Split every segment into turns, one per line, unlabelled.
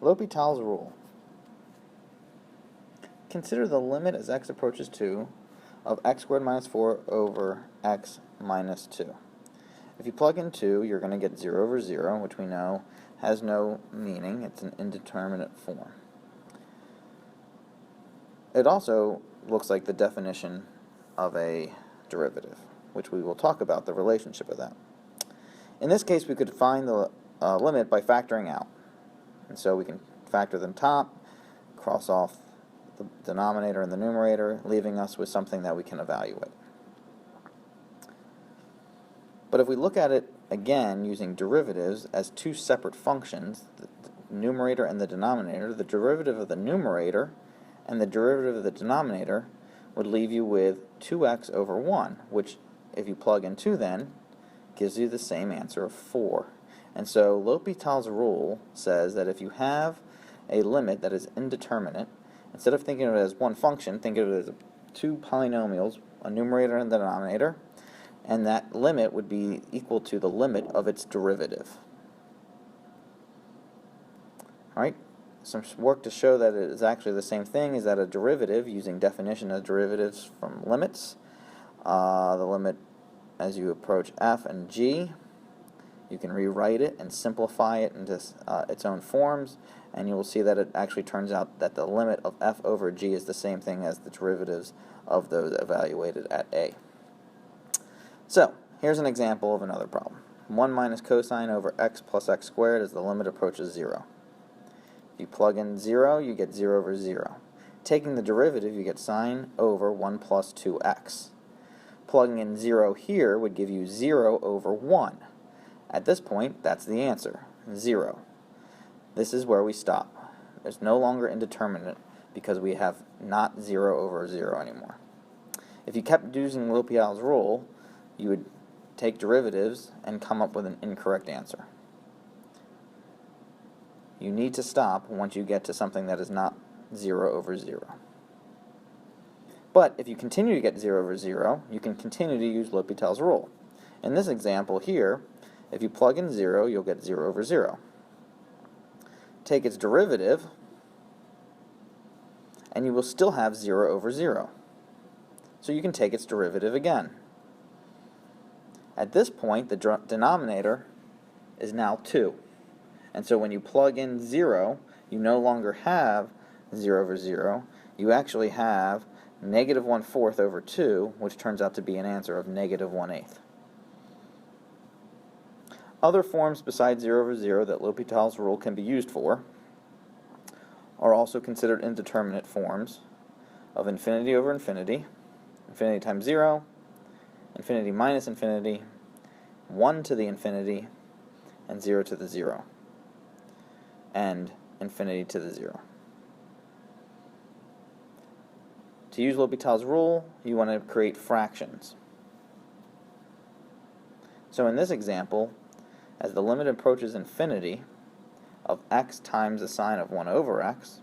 L'Hopital's rule. Consider the limit as x approaches 2 of x squared minus 4 over x minus 2. If you plug in 2, you're going to get 0 over 0, which we know has no meaning. It's an indeterminate form. It also looks like the definition of a derivative, which we will talk about the relationship of that. In this case, we could find the limit by factoring out. And so we can factor the top, cross off the denominator and the numerator, leaving us with something that we can evaluate. But if we look at it again using derivatives as two separate functions, the numerator and the denominator, the derivative of the numerator and the derivative of the denominator would leave you with 2x over 1, which, if you plug in 2 then, gives you the same answer of 4. And so L'Hopital's rule says that if you have a limit that is indeterminate, instead of thinking of it as one function, think of it as two polynomials, a numerator and a denominator, and that limit would be equal to the limit of its derivative. Alright, some work to show that it is actually the same thing is that a derivative, using definition of derivatives from limits, the limit as you approach f and g, you can rewrite it and simplify it into its own forms, and you will see that it actually turns out that the limit of f over g is the same thing as the derivatives of those evaluated at a. So, here's an example of another problem. 1 minus cosine over x plus x squared as the limit approaches 0. If you plug in 0, you get 0 over 0. Taking the derivative, you get sine over 1 plus 2x. Plugging in 0 here would give you 0 over 1. At this point, that's the answer, 0. This is where we stop. There's no longer indeterminate because we have not 0 over 0 anymore. If you kept using L'Hopital's rule, you would take derivatives and come up with an incorrect answer. You need to stop once you get to something that is not 0 over 0. But if you continue to get 0 over 0, you can continue to use L'Hopital's rule. In this example here, if you plug in 0, you'll get 0 over 0. Take its derivative, and you will still have 0 over 0. So you can take its derivative again. At this point, the denominator is now 2. And so when you plug in 0, you no longer have 0 over 0. You actually have negative 1/4 over 2, which turns out to be an answer of negative 1/8. Other forms besides 0 over 0 that L'Hopital's rule can be used for are also considered indeterminate forms of infinity over infinity, infinity times 0, infinity minus infinity, 1 to the infinity, and 0 to the 0, and infinity to the 0. To use L'Hopital's rule, you want to create fractions. So in this example, as the limit approaches infinity of x times the sine of 1 over x,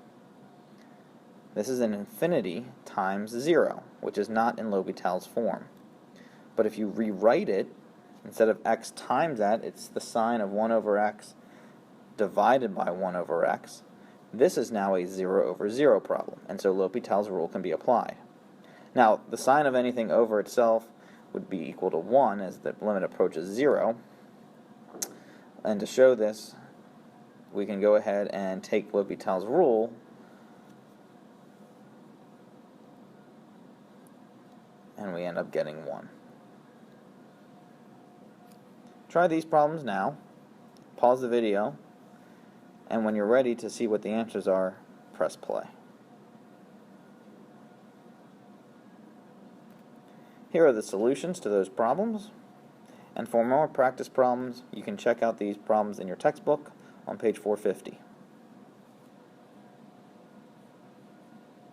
this is an infinity times 0, which is not in L'Hopital's form. But if you rewrite it, instead of x times that, it's the sine of 1 over x divided by 1 over x. This is now a 0 over 0 problem, and so L'Hopital's rule can be applied. Now, the sine of anything over itself would be equal to 1 as the limit approaches 0. And to show this, we can go ahead and take L'Hopital's rule and we end up getting 1. Try these problems now, pause the video, and when you're ready to see what the answers are, press play. Here are the solutions to those problems. And for more practice problems, you can check out these problems in your textbook on page 450.